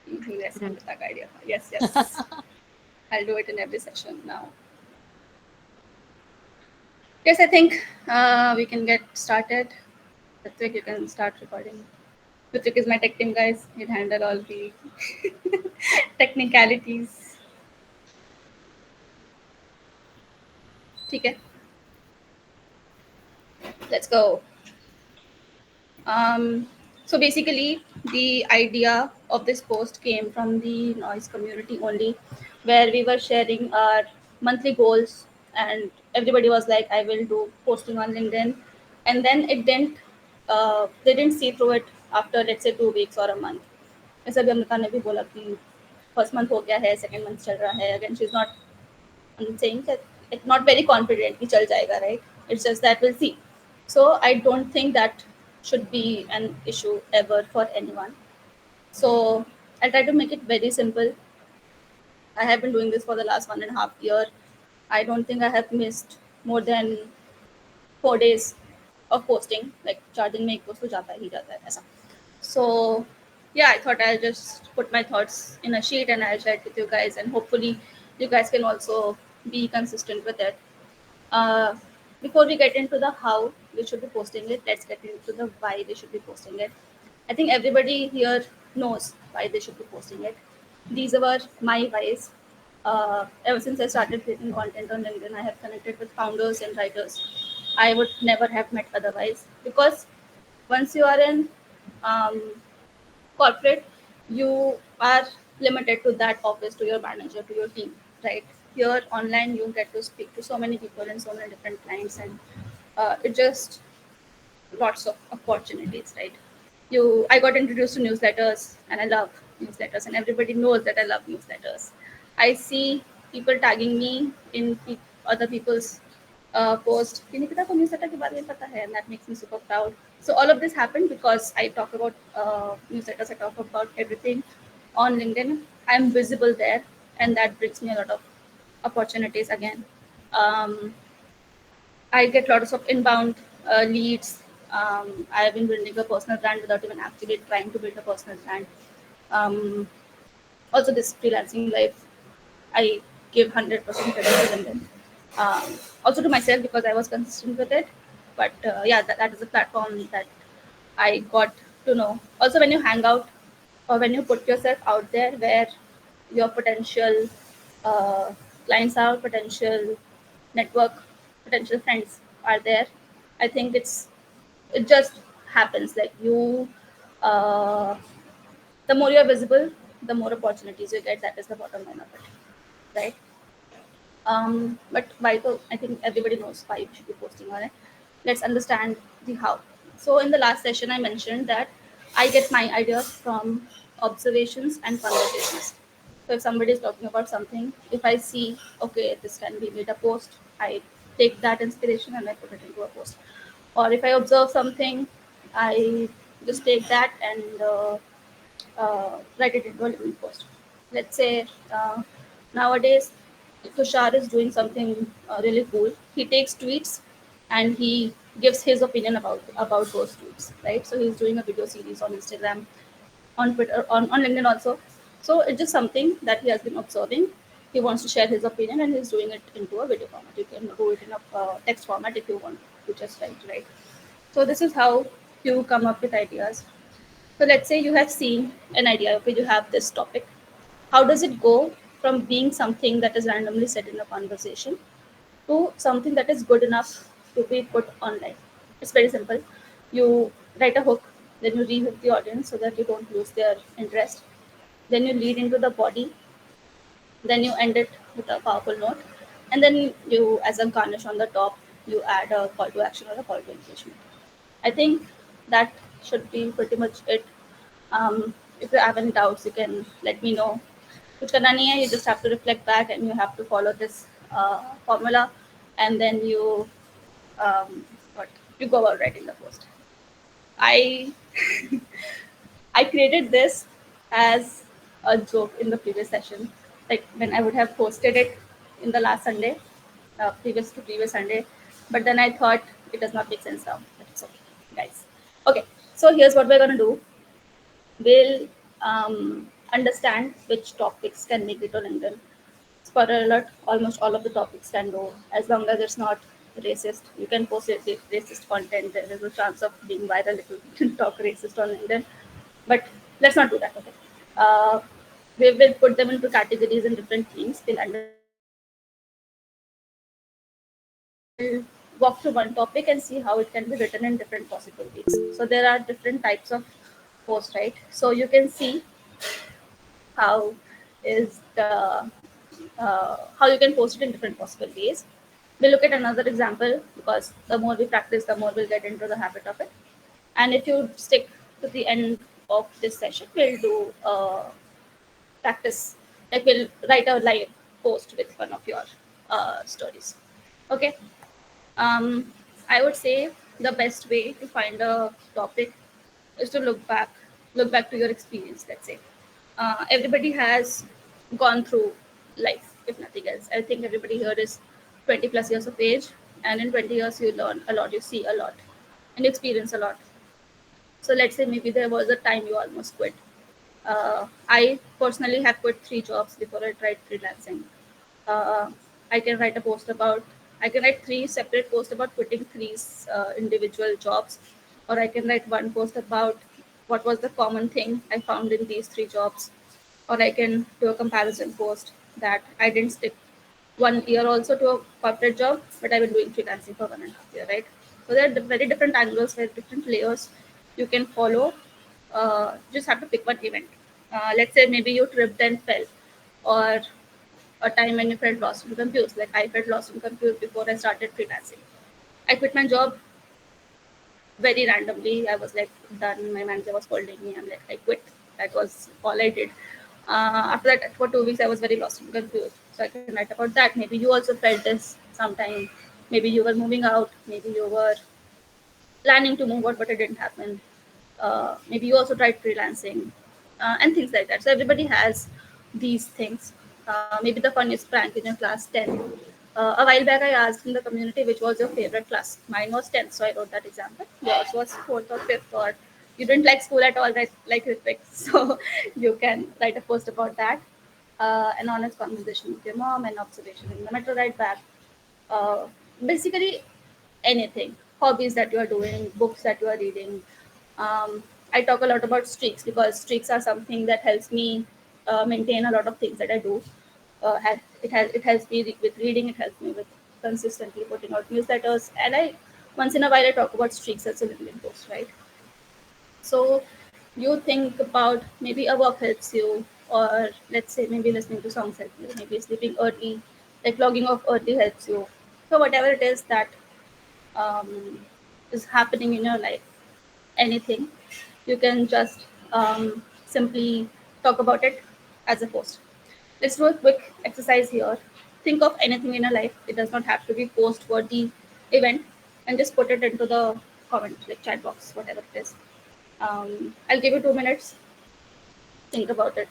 Yes, Amrita idea. Yes, yes. I'll do it in every session now. Yes, I think we can get started. Ritvik, you can start recording. Ritvik is my tech team, guys. He'll handle all the technicalities. Okay, let's go. Um, so basically, the idea of this post came from the noise community only, where we were sharing our monthly goals, and everybody was like, "I will do posting on LinkedIn," and then it didn't. They didn't see through it after, let's say, 2 weeks or a month. ऐसा भी अमृता ने भी बोला कि first month हो गया है, second month चल रहा है. Again, she's not I'm saying that it's not very confident कि चल जाएगा, right? It's just that we'll see. So I don't think that should be an issue ever for anyone. So I'll try to make it very simple. I have been doing this for the last 1.5 year. I don't think I have missed more than 4 days of posting. Like 4 दिन में एक post तो जाता ही जाता है ऐसा. So yeah, I thought I'll just put my thoughts in a sheet and I'll share it with you guys, and hopefully you guys can also be consistent with it. Uh, Before we get into the how we should be posting it, let's get into the why they should be posting it. I think everybody here knows why they should be posting it. These were my whys. Ever since I started creating content on LinkedIn, I have connected with founders and writers I would never have met otherwise. Because once you are in um, corporate, you are limited to that office, to your manager, to your team, right? Here online, you get to speak to so many people and so many different clients, and it just lots of opportunities, right? I got introduced to newsletters, and I love newsletters, and everybody knows that I love newsletters. I see people tagging me in other people's post. कि निकिता को newsletter के बारे में पता है, and that makes me super proud. So all of this happened because I talk about newsletters. I talk about everything on LinkedIn. I'm visible there, and that brings me a lot of opportunities again. Um, I get lots of inbound leads. I have been building a personal brand without even actually trying to build a personal brand. Um, Also, this freelancing life, I give 100% credit to LinkedIn. Also to myself because I was consistent with it. But yeah, that is a platform that I got to know. Also, when you hang out or when you put yourself out there where your potential uh, clients are, potential network, potential friends are there, I think it just happens. Like uh, the more you're visible, the more opportunities you get. That is the bottom line of it, right? But why though? I think everybody knows why you should be posting on it. Let's understand the how. So in the last session, I mentioned that I get my ideas from observations and conversations. So if somebody is talking about something, if I see, okay, this can be made a post, I take that inspiration and I put it into a post. Or if I observe something, I just take that and write it into a little post. Let's say nowadays Tushar is doing something really cool. He takes tweets and he gives his opinion about those tweets, right? So he's doing a video series on Instagram, on Twitter, on LinkedIn also. So it's just something that he has been observing. He wants to share his opinion and he's doing it into a video format. You can do it in a text format if you want to just write, right? So this is how you come up with ideas. So let's say you have seen an idea, okay, you have this topic. How does it go from being something that is randomly said in a conversation to something that is good enough to be put online? It's very simple. You write a hook, then you rehook the audience so that you don't lose their interest. Then you lead into the body, then you end it with a powerful note, and then you, as a garnish on the top, you add a call to action or a call to engagement. I think that should be pretty much it. If you have any doubts, you can let me know. कुछ करना नहीं है, you just have to reflect back and you have to follow this formula, and then um, what you go about writing the post. I I created this as a joke in the previous session, like when I would have posted it in the last Sunday, previous to previous Sunday, but then I thought it does not make sense now. But it's okay, guys. Okay, so here's what we're gonna do. We'll understand which topics can make it on LinkedIn. Spoiler alert, almost all of the topics can go as long as it's not racist. You can post racist content. There is a chance of being viral if you talk racist on LinkedIn. But let's not do that. Okay. Uh, we will put them into categories and different themes. We'll understand what it is. We'll walk through one topic and see how it can be written in different possible ways. So there are different types of posts, right? So you can see how is the how you can post it in different possible ways. We'll look at another example because the more we practice, the more we'll get into the habit of it. And if you stick to the end of this session, we'll do practice, like we'll write a live post with one of your stories. Okay. Um, I would say the best way to find a topic is to look back to your experience. Let's say everybody has gone through life, if nothing else. I think everybody here is 20 plus years of age, and in 20 years you learn a lot, you see a lot, and experience a lot. So let's say maybe there was a time you almost quit. I personally have quit 3 jobs before I tried freelancing. Uh, I can write a post about, I can write 3 separate posts about quitting 3 individual jobs, or I can write one post about what was the common thing I found in these 3 jobs, or I can do a comparison post that I didn't stick 1 year also to a corporate job, but I've been doing freelancing for 1.5 year, right? So there are very different angles, very different layers you can follow. Just have to pick one event. Let's say maybe you tripped and fell, or a time when you felt lost and confused. Like I felt lost and confused before I started freelancing. I quit my job very randomly. I was like done. My manager was scolding me. I'm like, I quit. That was all I did. After that, for 2 weeks, I was very lost and confused. So I can write about that. Maybe you also felt this sometime. Maybe you were moving out. Maybe you were planning to move out, but it didn't happen. Maybe you also tried freelancing and things like that. So everybody has these things. Maybe the funniest prank in your class 10. A while back, I asked in the community which was your favorite class. Mine was 10th, so I wrote that example. Yours was 4th or 5th, or you didn't like school at all, right? Like Ritvik. So you can write a post about that. An honest conversation with your mom, an observation in the metro ride back. Uh, Basically, anything, hobbies that you are doing, books that you are reading. I talk a lot about streaks because streaks are something that helps me maintain a lot of things that I do. It helps me with reading. It helps me with consistently putting out newsletters, and I once in a while I talk about streaks as a LinkedIn post, right? So you think about maybe a walk helps you, or let's say maybe listening to songs helps you, maybe sleeping early, like logging off early helps you. So whatever it is that um, is happening in your life, anything, you can just simply talk about it as a post. Let's do a quick exercise here. Think of anything in your life. It does not have to be post for the event, and just put it into the comment, like chat box, whatever it is. I'll give you 2 minutes. Think about it.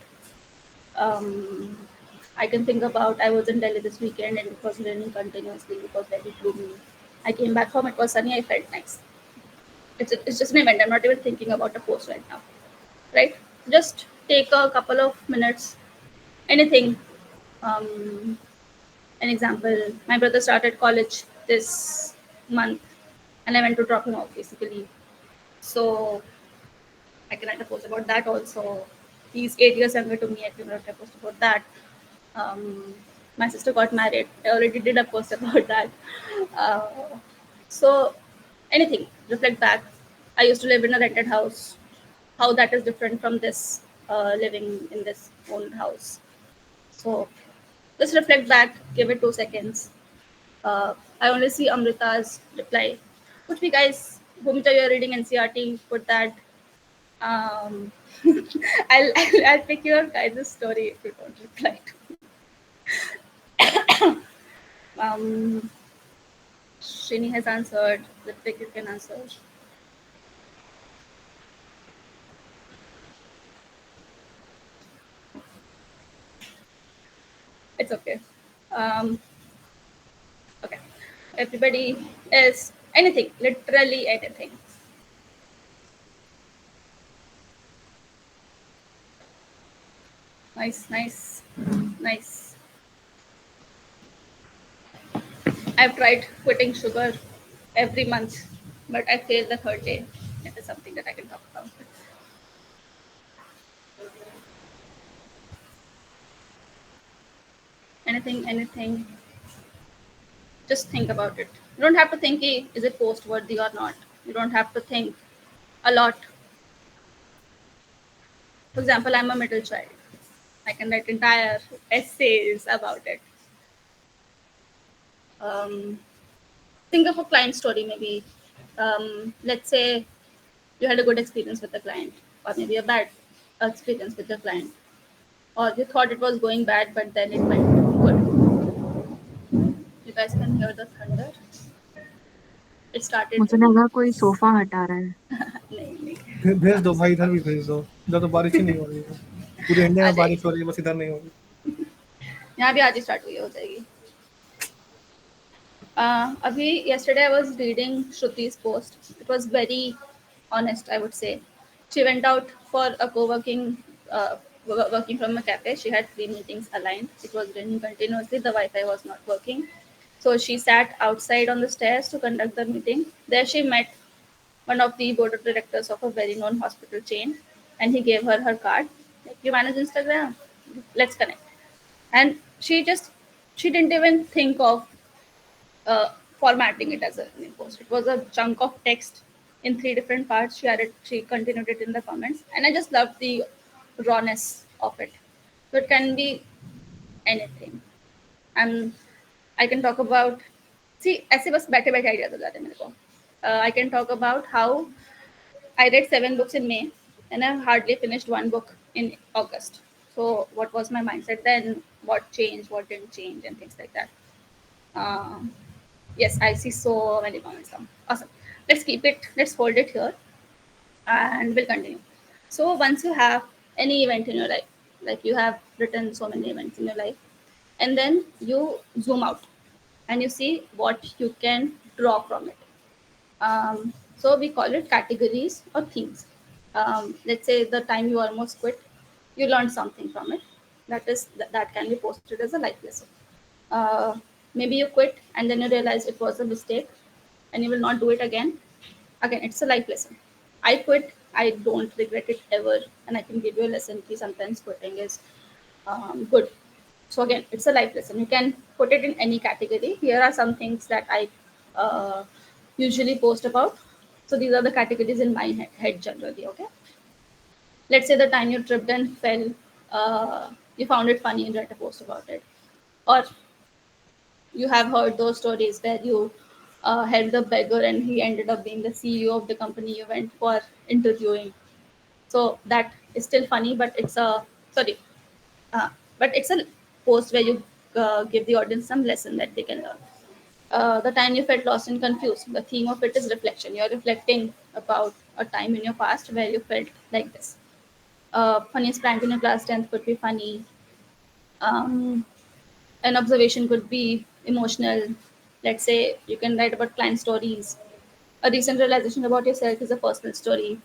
Um, I can think about I was in Delhi this weekend and it was raining continuously. It was very gloomy. I came back home. It was sunny. I felt nice. It's just an event. I'm not even thinking about a post right now, right? Just take a couple of minutes. Anything. Um, an example. My brother started college this month, and I went to drop him off basically. So I can write a post about that also. He's 8 years younger to me. I can write a post about that. Um, my sister got married. I already did a post about that. Uh, so anything, reflect back. I used to live in a rented house. How that is different from this living in this owned house. So just reflect back. Give it 2 seconds. I only see Amrita's reply. Could be guys, Bhumita, you're reading NCRT. Put that. Um, I'll pick your guys' story if you don't reply. Um, Shini has answered. Ritvik, you can answer. It's okay. Um, okay. Everybody is anything, literally anything. Nice, nice, nice. I've tried quitting sugar every month, but I failed the third day. It is something that I can talk about. Anything, anything. Just think about it. You don't have to think, is it post worthy or not? You don't have to think a lot. For example, I'm a middle child. I can write entire essays about it. Um, think of a client story, maybe. Let's say you had a good experience with the client, or maybe a bad experience with the client, or you thought it was going bad, but then it went good. You guys can hear the thunder. It started मुझे raining. लगा कोई sofa हटा रहा है। नहीं नहीं भेज दो भाई, इधर भी भेज दो। इधर तो बारिश ही नहीं हो रही है। पूरे इंडिया आ में बारिश जाएगी। हो रही है, बस इधर नहीं हो रही। यहाँ भी आज ही स्टार्ट हुई हो जाएगी। Abhi, yesterday I was reading Shruti's post. It was very honest, I would say. She went out for a co-working, working from a cafe. She had 3 meetings aligned. It was raining continuously. The Wi-Fi was not working. So she sat outside on the stairs to conduct the meeting. There she met one of the board of directors of a very known hospital chain, and he gave her card. Like, you manage Instagram? Let's connect. And she didn't even think of formatting it as a new post. It was a chunk of text in 3 different parts. She continued it in the comments, and I just loved the rawness of it. So it can be anything. And I can talk about, see ऐसे बस बैठे बैठे ideas हो जाते हैं मेरे को. I can talk about how I read 7 books in May, and I hardly finished one book in August. So what was my mindset then? What changed? What didn't change? And things like that. Um, yes, I see so many comments now. Awesome. Let's keep it, let's hold it here and we'll continue. So once you have any event in your life, like you have written so many events in your life, and then you zoom out and you see what you can draw from it. So we call it categories or themes. Let's say the time you almost quit, you learned something from it. That can be posted as a life lesson. Uh, Maybe you quit and then you realize it was a mistake and you will not do it again. Again, it's a life lesson. I quit. I don't regret it ever, and I can give you a lesson. Sometimes quitting is good. So again, it's a life lesson. You can put it in any category. Here are some things that I uh, usually post about. So these are the categories in my head generally. Okay. Let's say the time you tripped and fell, you found it funny and write a post about it, or you have heard those stories where you helped a beggar and he ended up being the CEO of the company you went for interviewing. So that is still funny, but it's a sorry, uh, but it's a post where you give the audience some lesson that they can learn. The time you felt lost and confused. The theme of it is reflection. You're reflecting about a time in your past where you felt like this. Funniest prank in your class 10th could be funny. Um, an observation could be emotional. Let's say you can write about client stories. A recent realization about yourself is a personal story.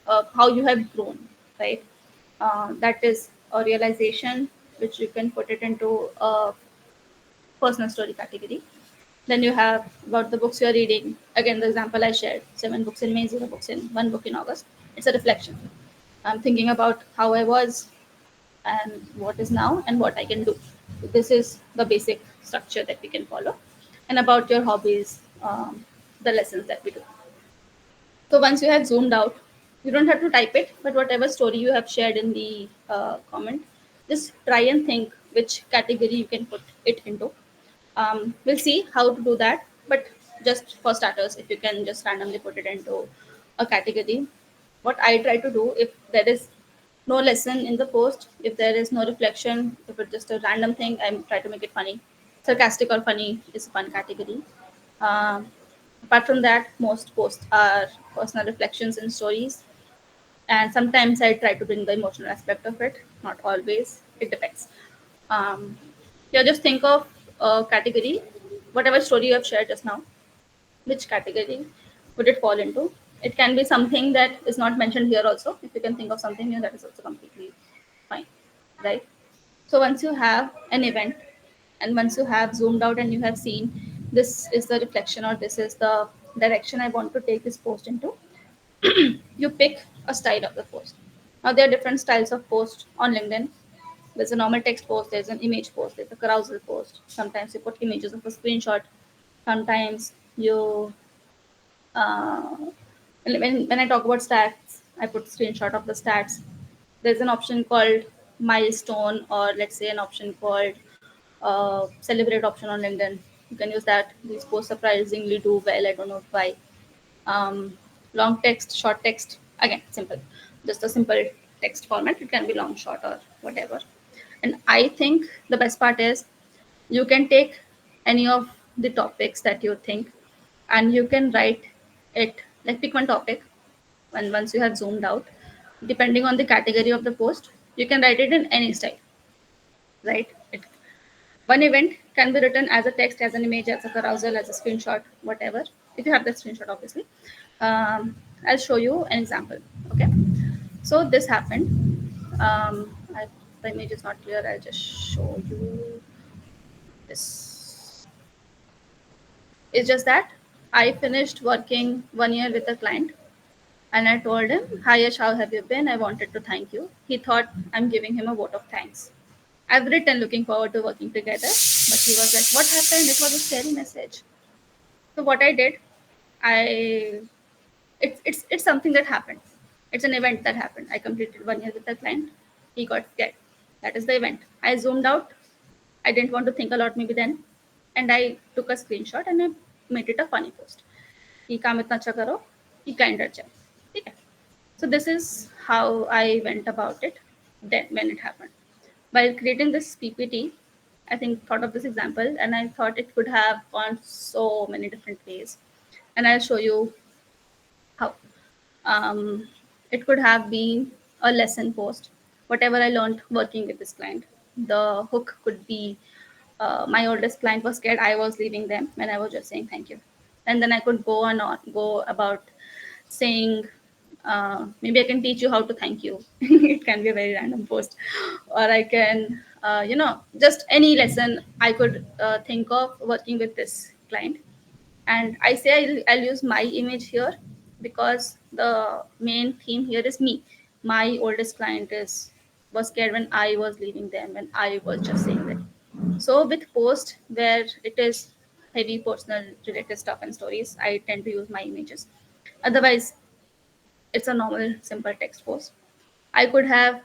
How you have grown, right? That is a realization which you can put it into a personal story category. Then you have about the books you're reading. Again, the example I shared: 7 books in May, 0 books in 1 book in August. It's a reflection. I'm thinking about how I was and what is now and what I can do. So this is the basic structure that we can follow. And about your hobbies, the lessons that we do. So once you have zoomed out, you don't have to type it, but whatever story you have shared in the comment, just try and think which category you can put it into. We'll see how to do that, but just for starters, if you can just randomly put it into a category. What I try to do, if there is no lesson in the post, if there is no reflection, if it's just a random thing, I try to make it funny. Sarcastic or funny is a fun category. Um, Apart from that, most posts are personal reflections and stories. And sometimes I try to bring the emotional aspect of it. Not always. It depends. Um, yeah, just think of a category, whatever story you have shared just now. Which category would it fall into? It can be something that is not mentioned here also. If you can think of something new, that is also completely fine, right? So once you have an event, and once you have zoomed out and you have seen this is the reflection or this is the direction I want to take this post into, you pick a style of the post. Now there are different styles of post on LinkedIn. There's a normal text post, there's an image post, there's a carousel post. Sometimes you put images of a screenshot. Sometimes you uh, when I talk about stats, I put screenshot of the stats. There's an option called milestone, or let's say an option called celebrate option on LinkedIn. You can use that. These posts surprisingly do well. I don't know why. Um, Long text, short text. Again, simple. Just a simple text format. It can be long, short, or whatever. And I think the best part is you can take any of the topics that you think and you can write it, like pick one topic, and once you have zoomed out, depending on the category of the post, you can write it in any style, right? One event can be written as a text, as an image, as a carousel, as a screenshot, whatever, if you have the screenshot, obviously. I'll show you an example. Okay, so this happened. The image is not clear. I'll just show you this. It's just that I finished working 1 year with a client and I told him, "Hi Yash, how have you been? I wanted to thank you." He thought I'm giving him a vote of thanks. I've written looking forward to working together, but he was like, "What happened? It was a scary message." So what I did, I it's something that happened. It's an event that happened. I completed 1 year with the client. He got scared. That is the event. I zoomed out. I didn't want to think a lot maybe then, and I took a screenshot and I made it a funny post. कि काम इतना अच्छा करो कि client डर जाए, ठीक है? So this is how I went about it then when it happened. While creating this PPT, I think thought of this example and I thought it could have gone so many different ways. And I'll show you how. It could have been a lesson post, whatever I learned working with this client. The hook could be my oldest client was scared I was leaving them when I was just saying thank you. And then I could go about saying, maybe I can teach you how to thank you. It can be a very random post. Or I can, just any lesson I could think of working with this client. And I say I'll use my image here because the main theme here is me. My oldest client was scared when I was leaving them, when I was just saying that. So with post where it is heavy personal related stuff and stories, I tend to use my images. Otherwise, it's a normal simple text post. I could have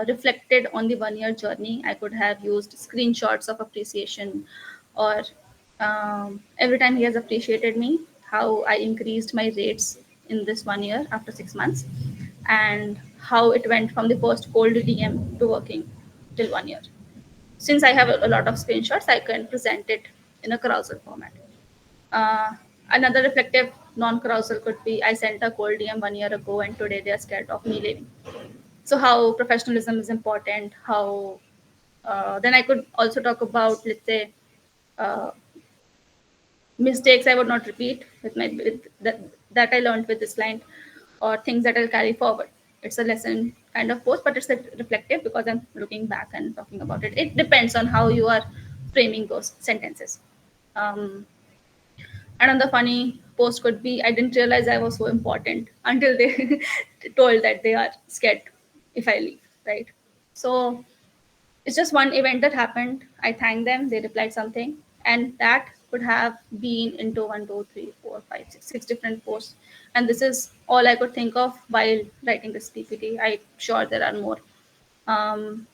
reflected on the 1 year journey. I could have used screenshots of appreciation, or every time he has appreciated me, how I increased my rates in this 1 year after 6 months, and how it went from the first cold DM to working till 1 year. Since I have a lot of screenshots, I can present it in a carousel format. Uh, Another reflective non-carousel could be I sent a cold DM 1 year ago and today they are scared of me leaving. So how professionalism is important, how then I could also talk about, let's say, uh, mistakes I would not repeat that I learned with this client, or things that I'll carry forward. It's a lesson kind of post, but it's a reflective because I'm looking back and talking about it. It depends on how you are framing those sentences. Um, Another funny post could be I didn't realize I was so important until they told that they are scared if I leave, right? So it's just one event that happened. I thanked them, they replied something, and that could have been into one, two, three, four, five, six different posts. And this is all I could think of while writing this PPT. I'm sure there are more. Um,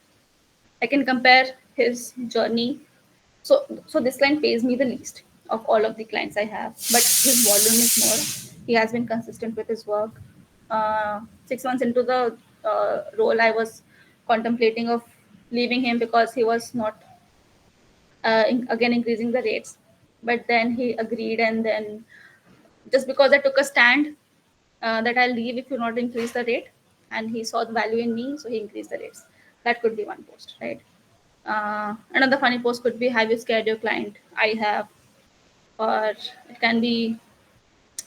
I can compare his journey. So this client pays me the least of all of the clients I have, but his volume is more. He has been consistent with his work. 6 months into the role, I was contemplating of leaving him because he was not again increasing the rates. But then he agreed, and then just because I took a stand that I'll leave if you not increase the rate, and he saw the value in me, so he increased the rates. That could be one post, right? Another funny post could be, "Have you scared your client?" I have. Or it can be,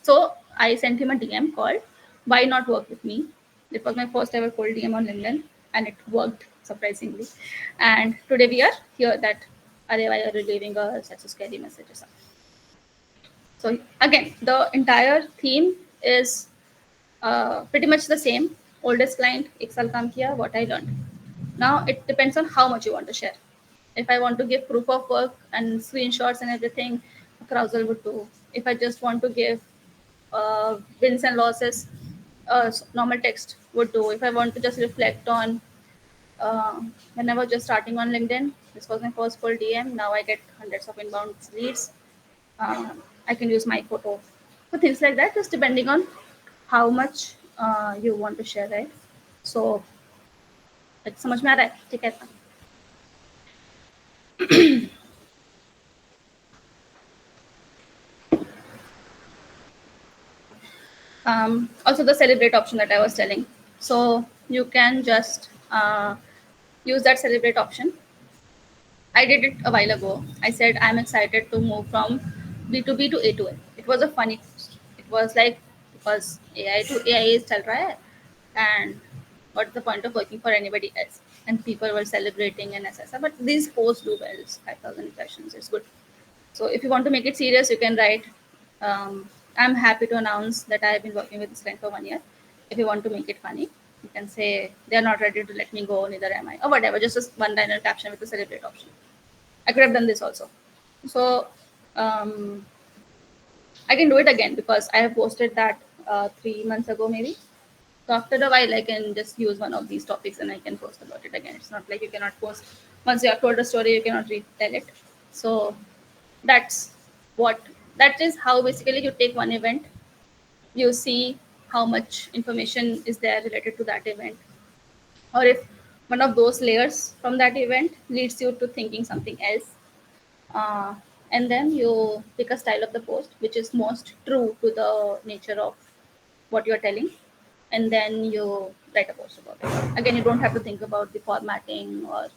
so I sent him a DM called, "Why not work with me?" It was my first ever cold DM on LinkedIn, and it worked surprisingly. And today we are here that, are why are you leaving such a scary message or something? So again, the entire theme is pretty much the same. Oldest client, एक साल काम किया, what I learned. Now it depends on how much you want to share. If I want to give proof of work and screenshots and everything, Carousel would do. If I just want to give wins and losses, normal text would do. If I want to just reflect on when I was just starting on LinkedIn, this was my first full DM. Now I get hundreds of inbound leads. I can use my photo. So things like that, just depending on how much you want to share, right? So समझ में आ रहा है ठीक है also the celebrate option that I was telling. So you can just use that celebrate option. I did it a while ago. I said I'm excited to move from B2B to A to A. It was a funny post. It was like because AI to AI is chal raha hai, and what's the point of working for anybody else? And people were celebrating and etc. But these posts do well. It's 5,000 impressions. It's good. So if you want to make it serious, you can write, I'm happy to announce that I have been working with this client for 1 year. If you want to make it funny, you can say, they're not ready to let me go, neither am I, or whatever, just a one-liner caption with the celebrate option. I could have done this also. So I can do it again because I have posted that 3 months ago, maybe. So after a while, I can just use one of these topics and I can post about it again. It's not like you cannot post, once you have told a story, you cannot retell it. So that's what, that is how basically you take one event, you see how much information is there related to that event, or if one of those layers from that event leads you to thinking something else, uh, and then you pick a style of the post which is most true to the nature of what you're telling, and then you write a post about it. Again, you don't have to think about the formatting, or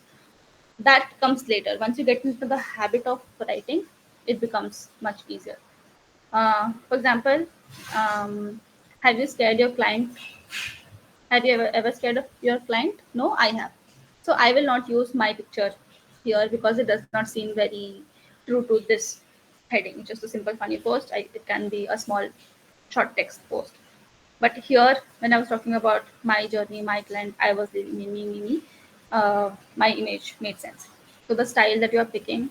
that comes later. Once you get into the habit of writing, it becomes much easier. For example, have you scared your client? Have you ever scared of your client? No, I have. So I will not use my picture here because it does not seem very true to this heading. It's just a simple funny post. It can be a small short text post. But here, when I was talking about my journey, my client, I was living me, my image made sense. So the style that you are picking,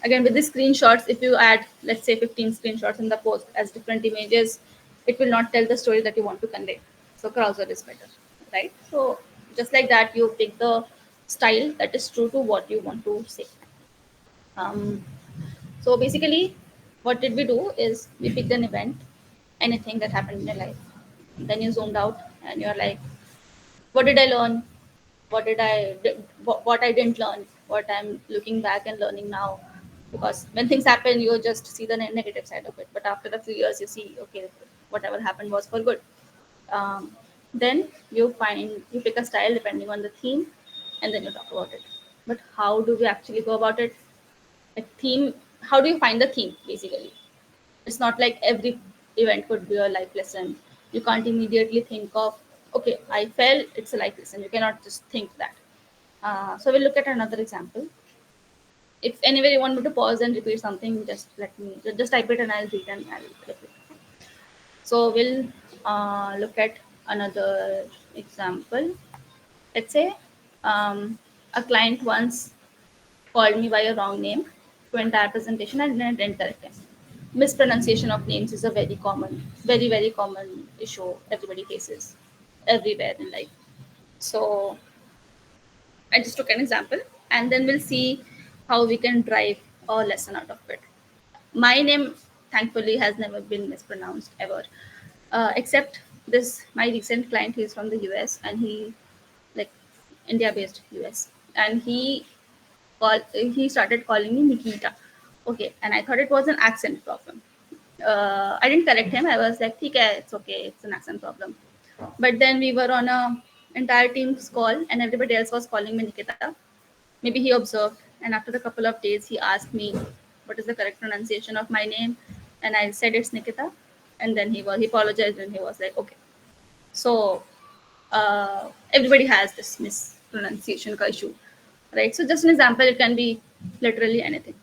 again with the screenshots, if you add, let's say, 15 screenshots in the post as different images, it will not tell the story that you want to convey. So Carousel is better, right? So just like that, you pick the style that is true to what you want to say. um, so basically, what did we do is we picked an event, anything that happened in your life. Then you zoomed out and you're like, what did I learn? What I didn't learn? What I'm looking back and learning now? Because when things happen, you just see the negative side of it. But after a few years, you see, okay, whatever happened was for good. Then you pick a style depending on the theme, and then you talk about it. But how do we actually go about it? A theme, how do you find the theme basically? It's not like every event could be a life lesson. You can't immediately think of, okay, I fell, it's a life lesson. You cannot just think that. So we'll look at another example. If anyway you want me to pause and repeat something, just let me just type it and I'll read and I'll repeat. So we'll look at another example. Let's say a client once called me by a wrong name to entire presentation and I didn't correct him. Mispronunciation of names is a very common issue everybody faces everywhere in life. So I just took an example and then we'll see how we can drive a lesson out of it. My name, thankfully, has never been mispronounced ever, except this my recent client. He's from the US and he, like, India-based US, and he started calling me Nikita. Okay, and I thought it was an accent problem. I didn't correct him. I was like, "ठीक है, it's okay, it's an accent problem." But then we were on a entire team's call, and everybody else was calling me Nikita. Maybe he observed, and after a couple of days, he asked me, "What is the correct pronunciation of my name?" And I said it's Nikita, and then he apologized, and he was like, "Okay." So everybody has this pronunciation ka issue, right? So just an example, it can be literally anything.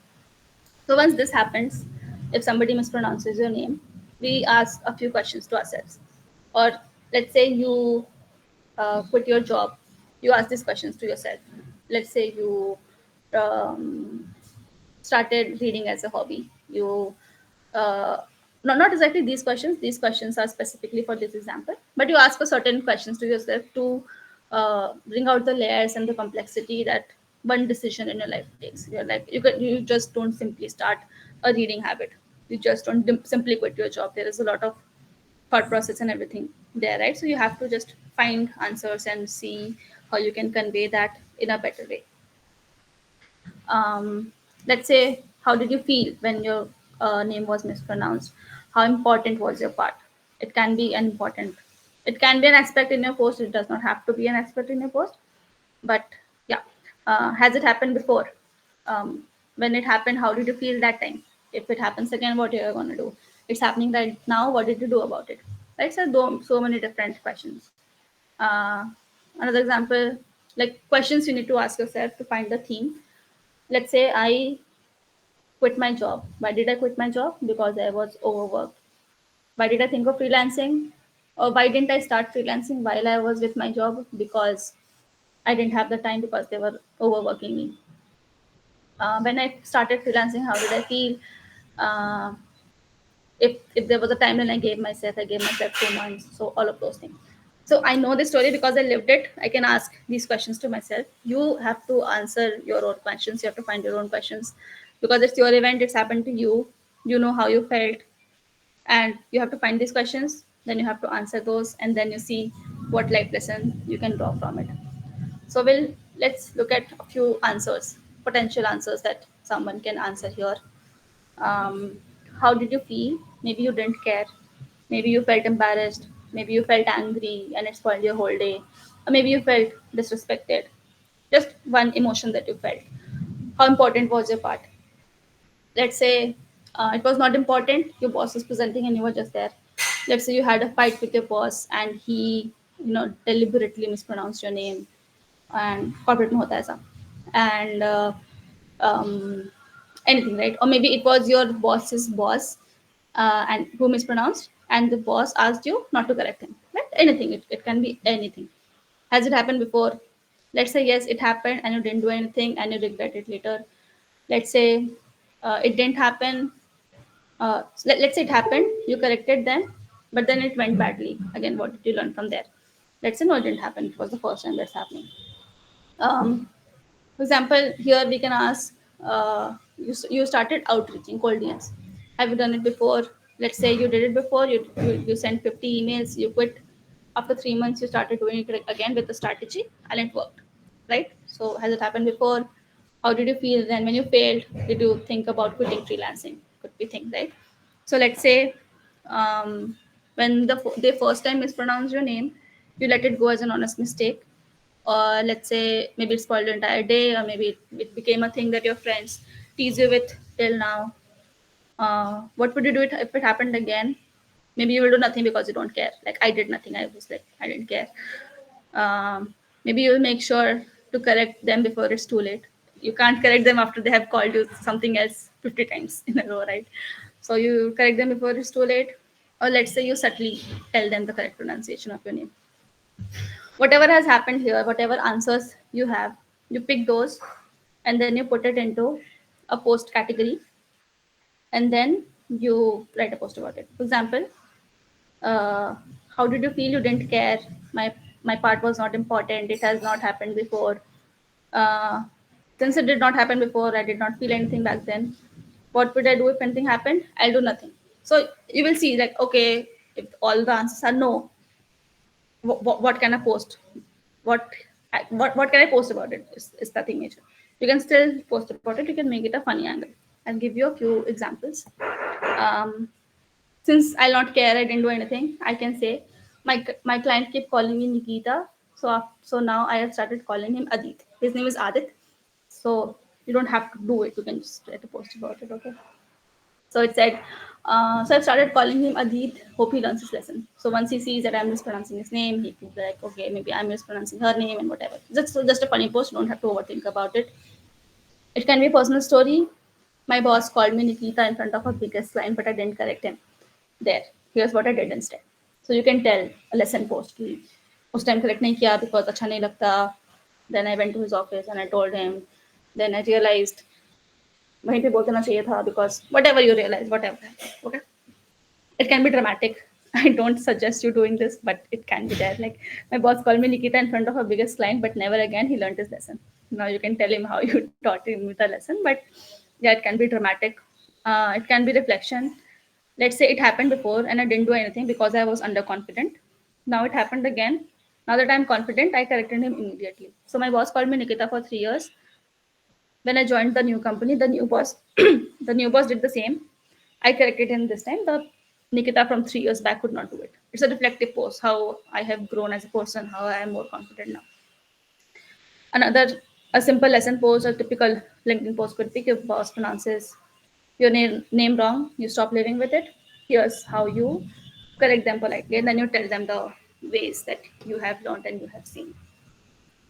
So once this happens, if somebody mispronounces your name, we ask a few questions to ourselves. Or let's say you quit your job, you ask these questions to yourself. Let's say you um, started reading as a hobby. You not exactly these questions. These questions are specifically for this example, but you ask a certain questions to yourself to bring out the layers and the complexity that one decision in your life takes. You're like you just don't simply start a reading habit. You just don't simply quit your job. There is a lot of thought process and everything there, right? So you have to just find answers and see how you can convey that in a better way. Let's say, how did you feel when your name was mispronounced? How important was your part? It can be an important, it can be an aspect in your post. It does not have to be an aspect in your post, but yeah. Has it happened before? When it happened, how did you feel that time? If it happens again, what you're going to do? It's happening right now. What did you do about it? Right. So, so many different questions. Uh, Another example, like questions you need to ask yourself to find the theme. Let's say I quit my job. Why did I quit my job? Because I was overworked. Why did I think of freelancing? Or why didn't I start freelancing while I was with my job? Because I didn't have the time because they were overworking me. When I started freelancing, how did I feel? Uh, if there was a timeline I gave myself 2 months. So all of those things. So I know this story because I lived it. I can ask these questions to myself. You have to answer your own questions. You have to find your own questions because it's your event. It's happened to you. You know how you felt, and you have to find these questions. Then you have to answer those, and then you see what life lesson you can draw from it. So let's look at a few answers, potential answers that someone can answer here. um, how did you feel? Maybe you didn't care. Maybe you felt embarrassed. Maybe you felt angry and it spoiled your whole day. Or maybe you felt disrespected. Just one emotion that you felt. How important was your part? Let's say it was not important. Your boss was presenting and you were just there. Let's say you had a fight with your boss and he, deliberately mispronounced your name, and corporate में होता है ऐसा. And um, anything, right? Or maybe it was your boss's boss and who mispronounced, and the boss asked you not to correct him. Right? Anything. It can be anything. Has it happened before? Let's say yes, it happened, and you didn't do anything, and you regret it later. Let's say it didn't happen. Let's say it happened, you corrected them, but then it went badly. Again, what did you learn from there? Let's say no, it didn't happen. It was the first time that's happening. For example, here we can ask, you started outreaching cold DMs. Have you done it before? Let's say you did it before, you sent 50 emails, you quit. After 3 months, you started doing it again with the strategy and it worked, right? So, has it happened before? How did you feel then when you failed? Did you think about quitting freelancing? Could be thing, right? So, let's say when they first time mispronounce your name, you let it go as an honest mistake, or let's say maybe it spoiled your entire day, or maybe it became a thing that your friends tease you with till now. What would you do if it happened again? Maybe you will do nothing because you don't care. Like I did nothing. I was like, I didn't care. Maybe you'll make sure to correct them before it's too late. You can't correct them after they have called you something else 50 times in a row, right? So you correct them before it's too late. Or let's say you subtly tell them the correct pronunciation of your name. Whatever has happened here, whatever answers you have, you pick those and then you put it into a post category, and then you write a post about it. For example, uh, how did you feel? You didn't care. My part was not important. It has not happened before. Uh, since it did not happen before, I did not feel anything back then. What would I do if anything happened? I'll do nothing. So you will see, like, okay, if all the answers are no, what can I post? What what can I post about it? Is the thing major. You can still post about it. You can make it a funny angle. I'll give you a few examples. Um, since I'll not care, I didn't do anything. I can say my client keep calling me Nikita, so now I have started calling him Adit. His name is Adit, so you don't have to do it. You can just write a post about it. Okay. So it said, so I started calling him Adit. Hope he learns his lesson. So once he sees that I'm mispronouncing his name, he could be like, okay, maybe I'm mispronouncing her name and whatever. Just a funny post. Don't have to overthink about it. It can be a personal story. My boss called me Nikita in front of her biggest client, but I didn't correct him. There. Here's what I did instead. So you can tell a lesson post कि उस time correct नहीं किया because अच्छा नहीं लगता. Then I went to his office and I told him. Then I realized वहीं पे बोल देना चाहिए था because whatever you realize, whatever. Okay. It can be dramatic. I don't suggest you doing this, but it can be there. Like my boss called me Nikita in front of her biggest client, but never again he learned his lesson. Now you can tell him how you taught him the lesson, but yeah, it can be dramatic. It can be reflection. Let's say it happened before and I didn't do anything because I was underconfident. Now it happened again. Now that I'm confident, I corrected him immediately. So my boss called me Nikita for 3 years. When I joined the new company, the new boss, the new boss did the same. I corrected him this time. The Nikita from 3 years back could not do it. It's a reflective post, how I have grown as a person, how I am more confident now. Another, a simple lesson post, a typical LinkedIn post could be if boss pronounces your name wrong, you stop living with it. Here's how you correct them politely, and then you tell them the ways that you have learned and you have seen.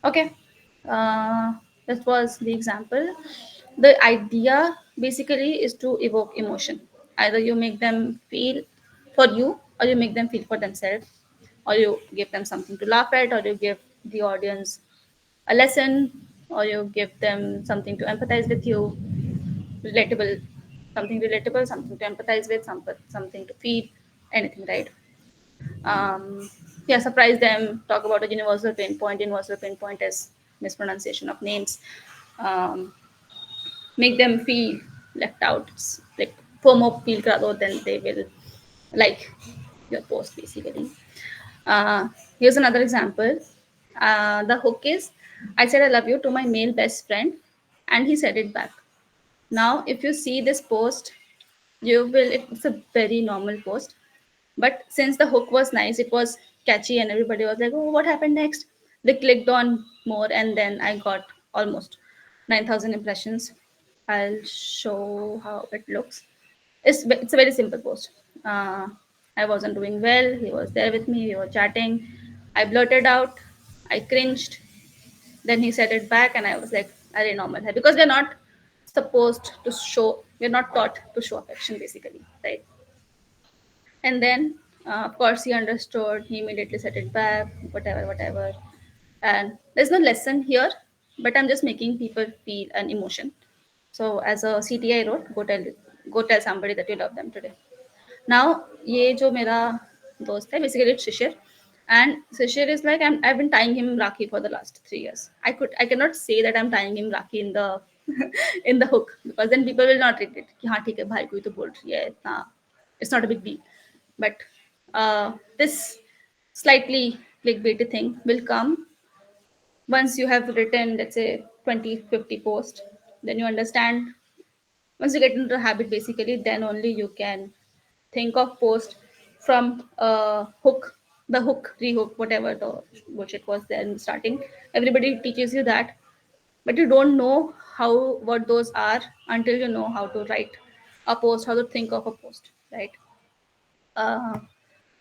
Okay, uh, that was the example. The idea basically is to evoke emotion. Either you make them feel for you, or you make them feel for themselves, or you give them something to laugh at, or you give the audience a lesson, or you give them something to empathize with you, relatable, something to empathize with, something to feel, anything, right? um, yeah, surprise them, talk about a universal pain point. Universal pain point is mispronunciation of names. um, Make them feel left out. It's like FOMO feel rather than they will like your post basically. Here's another example. The hook is, I said I love you to my male best friend and he said it back. Now if you see this post, you will, it's a very normal post, but since the hook was nice, it was catchy, and everybody was like, "Oh, what happened next?" They clicked on more, and then I got almost 9,000 impressions. I'll show how it looks. It's a very simple post. Uh, I wasn't doing well. He was there with me. We were chatting. I blurted out. I cringed. Then he said it back, and I was like, "Are normal hai?" Because we're not supposed to show. We're not taught to show affection, basically, right? And then, of course, he understood. He immediately set it back, whatever, whatever. And there's no lesson here, but I'm just making people feel an emotion. So as a CTA, I wrote, go tell somebody that you love them today. Now, ये जो मेरा दोस्त है, basically it's Shishir, and Shishir is like I've been tying him Rakhi for the last 3 years. I cannot say that I'm tying him Rakhi in the in the hook because then people will not read it. कि हाँ ठीक है भाई कोई तो बोल रही है इतना, it's not a big deal. But this slightly clickbaity thing will come once you have written, let's say, 20-50 posts. Then you understand, once you get into the habit basically, then only you can think of post from hook, the hook, rehook, whatever the bullshit was there in the starting. Everybody teaches you that, but you don't know how, what those are until you know how to write a post, how to think of a post, right?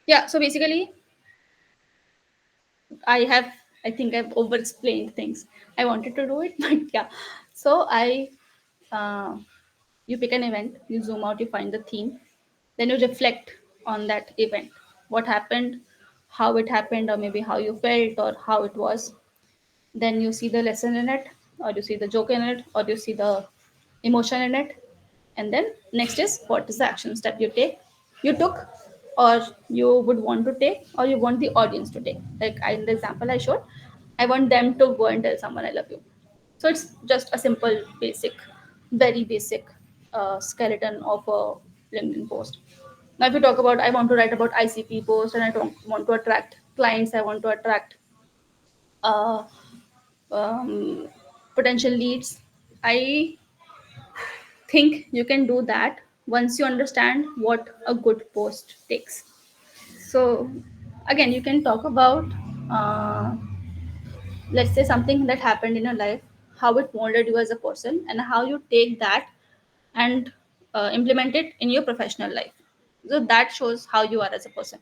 Yeah, so basically I think I've over explained things. I wanted to do it, but yeah. So uh, you pick an event, you zoom out, you find the theme, then you reflect on that event. What happened, how it happened, or maybe how you felt, or how it was. Then you see the lesson in it, or you see the joke in it, or you see the emotion in it. And then next is, what is the action step you took, or you would want to take, or you want the audience to take. Like in the example I showed, I want them to go and tell someone I love you. So it's just a simple, basic, very basic skeleton of a LinkedIn post. Now if you talk about, I want to write about ICP post and I don't want to attract clients, I want to attract uh, um, potential leads. I think you can do that once you understand what a good post takes. So, again, you can talk about, uh, let's say, something that happened in your life, how it molded you as a person, and how you take that and implement it in your professional life. So that shows how you are as a person.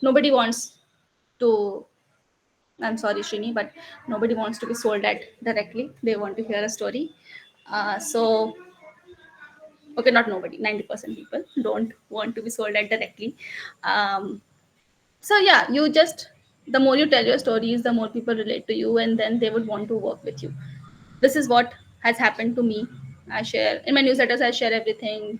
Nobody wants to, I'm sorry, Srini, but nobody wants to be sold at directly. They want to hear a story. So, okay, not nobody, 90% people don't want to be sold at directly. Um, so, yeah, you just, the more you tell your stories, the more people relate to you, and then they would want to work with you. This is what has happened to me. I share in my newsletters, I share everything.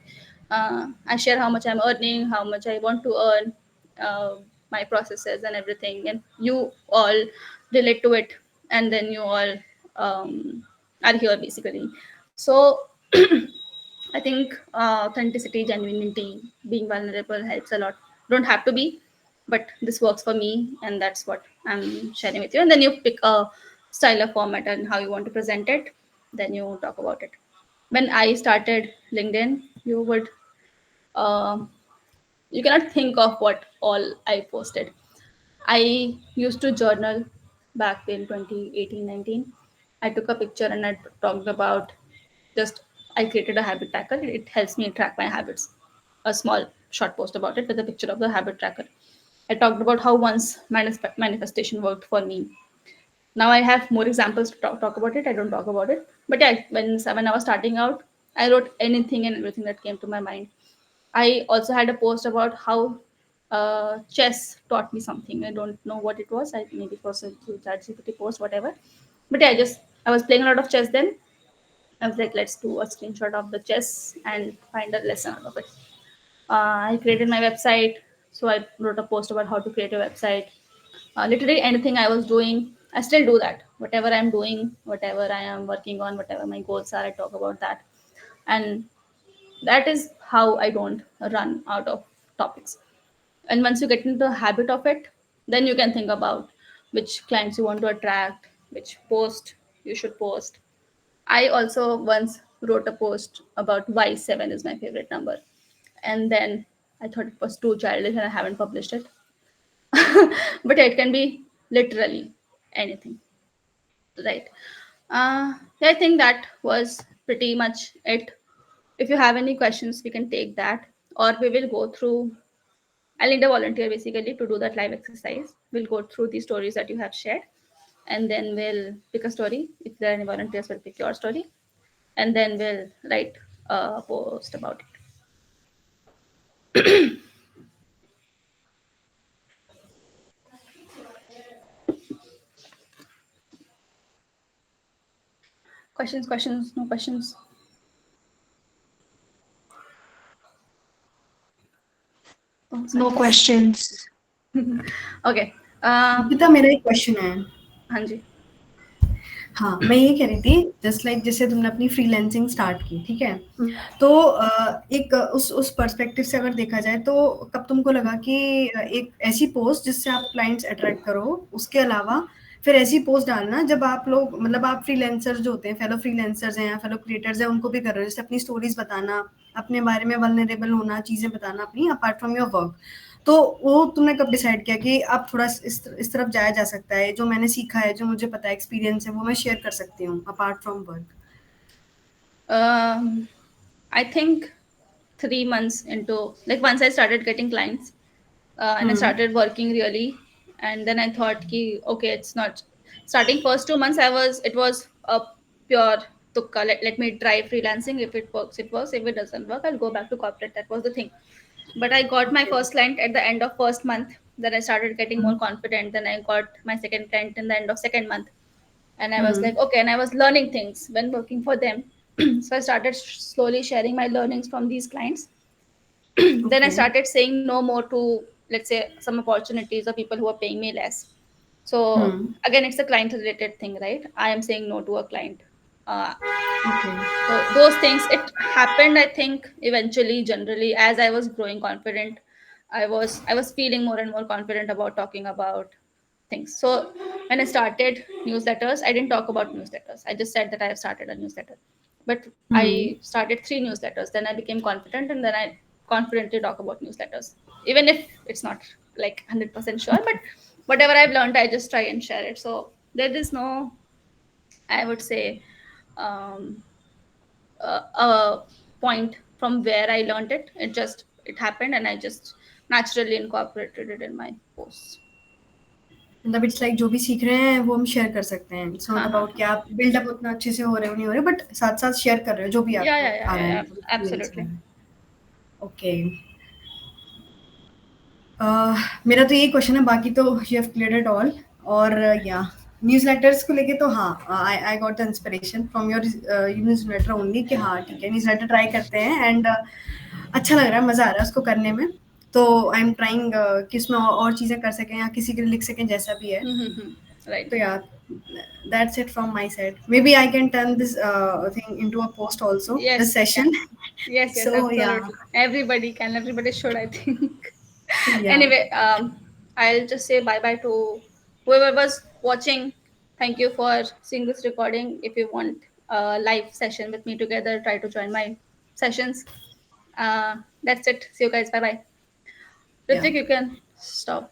I share how much I'm earning, how much I want to earn, uh, my processes and everything, and you all relate to it, and then you all are here basically. So I think authenticity, genuinity, being vulnerable helps a lot. Don't have to be, but this works for me, and that's what I'm sharing with you. And then you pick a style of format and how you want to present it. Then you talk about it. When I started LinkedIn, uh, you cannot think of what all I posted. I used to journal back in 2018, 19. I took a picture and I talked about just, I created a habit tracker. It helps me track my habits. A small short post about it with a picture of the habit tracker. I talked about how once manifestation worked for me. Now I have more examples to talk about it. I don't talk about it. But yeah, when I was starting out, I wrote anything and everything that came to my mind. I also had a post about how chess taught me something. I don't know what it was. I maybe it was a ChatGPT post, whatever. But yeah, I was playing a lot of chess then. I was like, let's do a screenshot of the chess and find a lesson out of it. I created my website, so I wrote a post about how to create a website. Literally anything I was doing, I still do that. Whatever I'm doing, whatever I am working on, whatever my goals are, I talk about that. And that is how I don't run out of topics. And once you get into the habit of it, then you can think about which clients you want to attract, which post you should post. I also once wrote a post about why 7 is my favorite number. And then I thought it was too childish and I haven't published it. But it can be literally anything, right? Yeah, I think that was pretty much it. If you have any questions, we can take that, or we will go through. I'll need a volunteer basically to do that live exercise. We'll go through the stories that you have shared, and then we'll pick a story. If there are any volunteers, we'll pick your story, and then we'll write a post about it. Questions, questions, no questions. Oh, No silence. questions. Okay. पिता मेरा एक question है हाँ जी. हाँ मैं ये कह रही थी जस्ट लाइक जैसे तुमने अपनी फ्रीलांसिंग स्टार्ट की ठीक है तो एक उस पर्सपेक्टिव से अगर देखा जाए तो कब तुमको लगा कि एक ऐसी पोस्ट जिससे आप क्लाइंट्स अट्रैक्ट करो उसके अलावा फिर ऐसी पोस्ट डालना जब आप लोग मतलब आप फ्रीलांसर्स जो होते हैं फेलो फ्रीलांसर्स हैं या फेलो क्रिएटर्स हैं उनको भी कर रहे हो जैसे अपनी स्टोरीज बताना अपने बारे में वल्नरेबल होना चीजें बताना अपनी अपार्ट फ्रॉम योर वर्क तो वो तुमने कब डिसाइड किया कि अब थोड़ा इस तरफ जाया जा सकता है जो मैंने सीखा है जो मुझे पता है एक्सपीरियंस है वो मैं शेयर कर सकती हूँ apart from work I think 3 months into, like, once I started getting clients, and I started working really, and then I thought ki okay, it's not starting first 2 months it was a pure tukka. Let me try freelancing. If it works, it works. If it doesn't work, I'll go back to corporate. That was the thing. But I got my first client at the end of first month. Then I started getting more confident. Then I got my second client in the end of second month. And I was like, okay, and I was learning things when working for them. So I started slowly sharing my learnings from these clients. Then I started saying no more to, let's say, some opportunities or people who are paying me less. So again, it's a client related thing, right? I am saying no to a client. So those things, it happened, I think, eventually, generally, as I was growing confident. I was feeling more and more confident about talking about things. So when I started newsletters, I didn't talk about newsletters. I just said that I have started a newsletter. But I started 3 newsletters. Then I became confident, and then I confidently talk about newsletters, even if it's not like 100% sure. But whatever I've learned, I just try and share it. So there is no, I would say, um, a point from where I learned it. It happened, and I just naturally incorporated it in my posts. मतलब it's like जो भी सीख रहे हैं वो हम share कर सकते हैं. इट्स नॉट हाँ, अबाउट हाँ, कि आप बिल्डअप उतना अच्छे से हो रहे हो नहीं हो रहे, बट साथ साथ शेयर कर रहे हो जो भी yeah, आपको yeah, yeah, आ रहा yeah, है, yeah, मतलब एक्सपीरियंस absolutely. है. ओके. मेरा तो यही क्वेश्चन है, बाकी तो you have cleared it all. और या न्यूज़लेटर्स को लेके तो हाँ, I got the inspiration from your newsletter only कि हाँ ठीक है, न्यूज़लेटर ट्राई करते हैं. एंड अच्छा लग रहा है, मज़ा आ रहा है उसको करने में. तो आई एम ट्राइंग कि उसमें और चीज़ें कर सकें या किसी के लिए लिख सकें, जैसा भी है. Right. तो यार, that's it from my side. Maybe I can turn this thing into a post also, Yes, this session. yes, So yeah, absolutely. Everybody can. Everybody should, I think. yeah, Anyway, I'll just say bye bye to whoever was watching. Thank you for seeing this recording. If you want a live session with me together, try to join my sessions. That's it. See you guys. Bye bye. yeah. Ritik, you can stop.